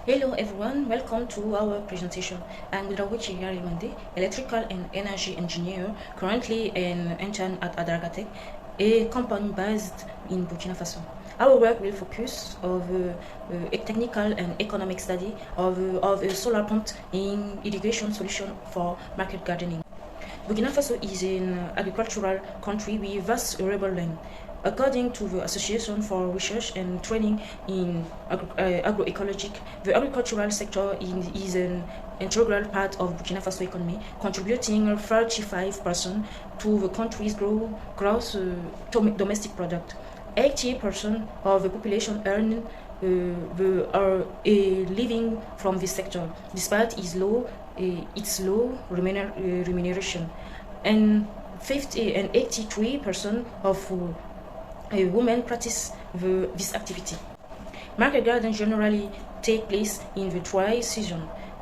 Hello everyone, welcome to our presentation. I'm Kyria Relwendé, electrical and energy engineer, currently an intern at DargaTech, a company based in Burkina Faso. Our work will focus on a technical and economic study of a solar pump in irrigation solution for market gardening. Burkina Faso is an agricultural country with vast arable land. According to the Association for Research and Training in Agroecology, the agricultural sector is an integral part of Burkina Faso economy, contributing 35% to the country's gross domestic product. 80% of the population earn a living from this sector, despite its low remuneration, and 83% of women practice this activity. Market gardens generally take place in the dry season,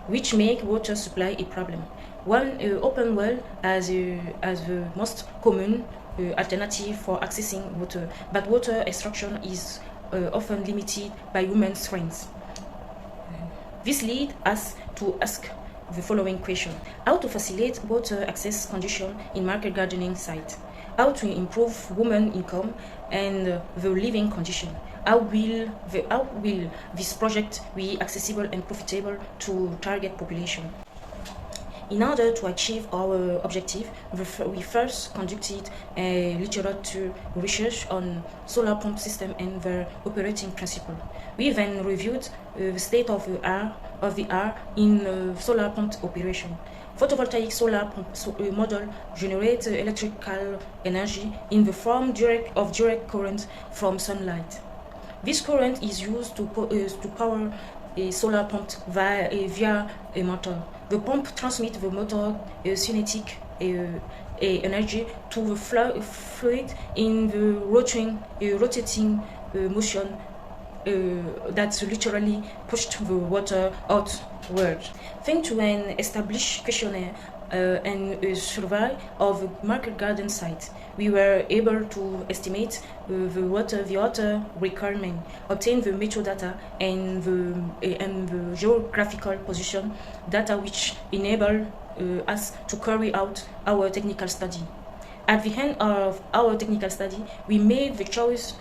which make water supply a problem. One open well as the most common alternative for accessing water, but water extraction is often limited by human strength. This leads us to ask the following question: how to facilitate water access conditions in market gardening sites? How to improve women's income and the living condition? How will this project be accessible and profitable to target population? In order to achieve our objective, we first conducted a literature research on solar pump system and their operating principle. We then reviewed the state of the art in solar pump operation. Photovoltaic solar pump model generates electrical energy in the form of direct current from sunlight. This current is used to power a solar pump via a motor. The pump transmits the motor kinetic energy to the fluid in the rotating motion that literally pushed the water outward. Thanks to an established questionnaire and a survey of the market garden site, we were able to estimate the water requirement, obtain the metadata and the geographical position data, which enable us to carry out our technical study. At the end of our technical study, we made the choice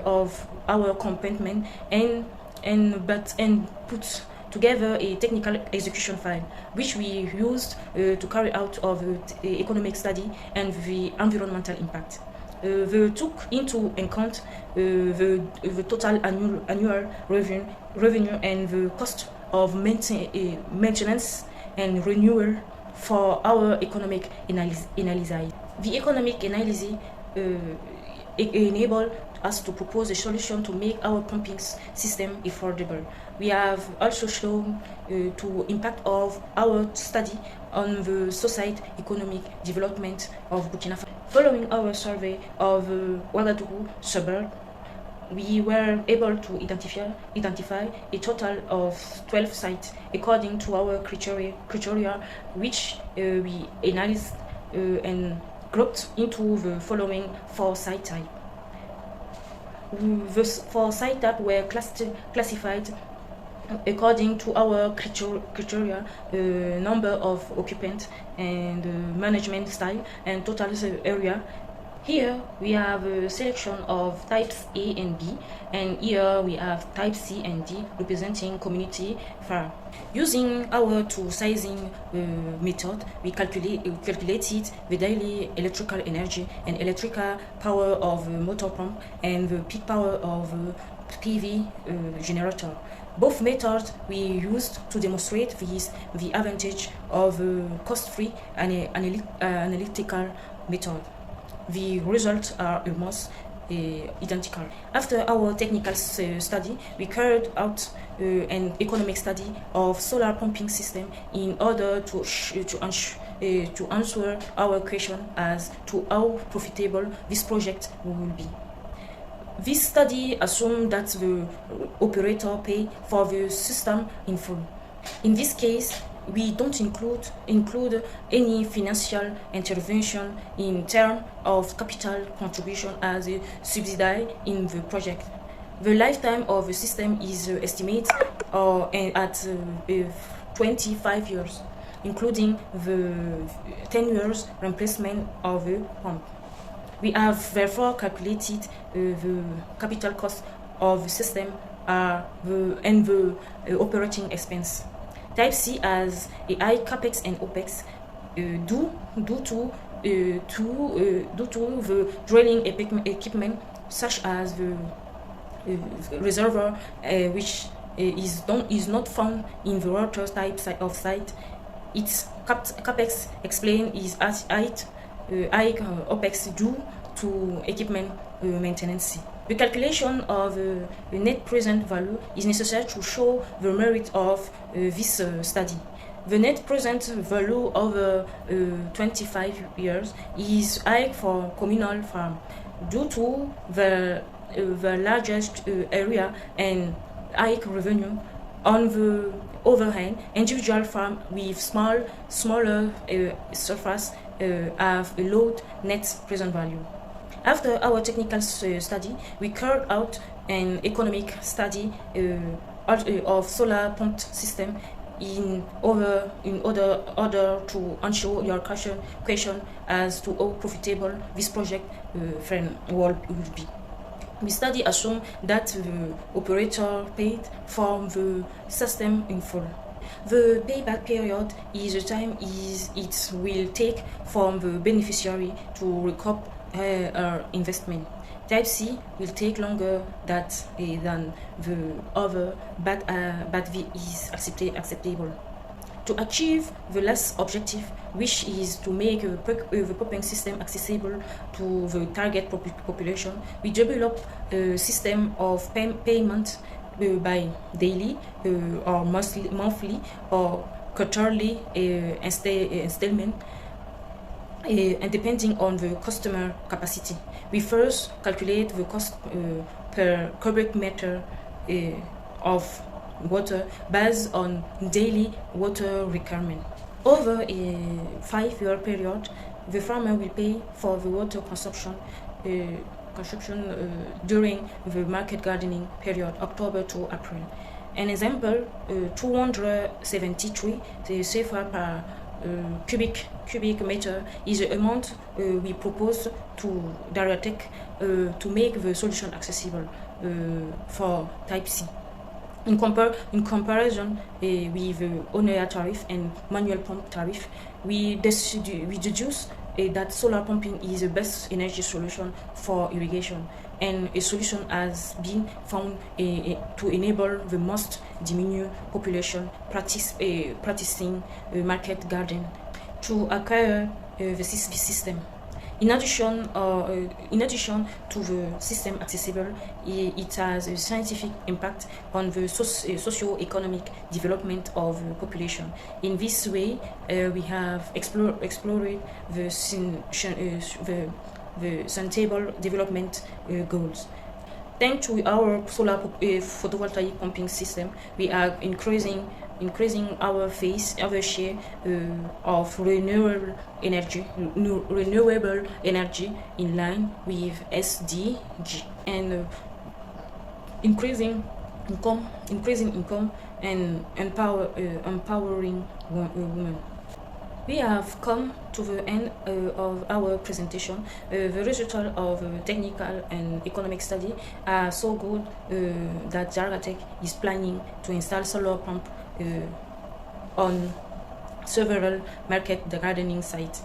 of our compartment and put together a technical execution file, which we used to carry out of the economic study and the environmental impact. They took into account the total annual revenue and the cost of maintenance and renewal for our economic analysis. The economic analysis enabled us to propose a solution to make our pumping system affordable. We have also shown the impact of our study on the socio-economic development of Burkina Faso. Following our survey of OUEDRAOGO suburb, we were able to identify a total of 12 sites according to our criteria, which we analyzed and grouped into the following 4 site types. The 4 site types were classified according to our criteria, number of occupants and management style and total area. Here we have a selection of types A and B, and here we have type C and D representing community farm. Using our two-sizing method, we calculated the daily electrical energy and electrical power of the motor pump and the peak power of PV generator. Both methods we used to demonstrate the advantage of cost-free and analytical method. The results are almost identical. After our technical study, we carried out an economic study of solar pumping system in order to answer our question as to how profitable this project will be. This study assumed that the operator pay for the system in full. In this case, we don't include any financial intervention in terms of capital contribution as a subsidy in the project. The lifetime of the system is estimated at 25 years, including the 10 years replacement of the pump. We have therefore calculated the capital cost of the system and the operating expense. Type C has a high capex and opex due to the drilling equipment such as the reservoir, which is not found in the water type of site. Its capex explained is as high opex due to equipment maintenance. The calculation of the net present value is necessary to show the merit of this study. The net present value over 25 years is high for communal farm due to the largest area and high revenue. On the other hand, individual farm with smaller surface have a low net present value. After our technical study, we carried out an economic study of solar pump system in order to answer your question as to how profitable this project will be. The study assumed that the operator paid for the system in full. The payback period is the time it will take for the beneficiary to recoup her investment. Type C will take longer than the other, but is acceptable. To achieve the last objective, which is to make the pumping system accessible to the target population, we develop a system of payment by daily or monthly or quarterly installment, and depending on the customer capacity. We first calculate the cost per cubic meter of water based on daily water requirement. Over a 5-year period, the farmer will pay for the water consumption during the market gardening period, October to April. An example, 273 CFR per cubic meter is the amount we propose to DargaTech to make the solution accessible for Type C. In comparison with the on-air tariff and manual pump tariff, we deduce that solar pumping is the best energy solution for irrigation, and a solution has been found to enable the most diminished population practicing market garden to acquire the system. In addition to the system accessible, it has a scientific impact on the socio-economic development of the population. In this way, we have explored the sustainable development goals. Thanks to our solar photovoltaic pumping system, we are increasing our share of renewable energy in line with SDG, and increasing income and empowering women. We have come to the end of our presentation. The results of technical and economic study are so good that DargaTech is planning to install solar pump on several market gardening sites.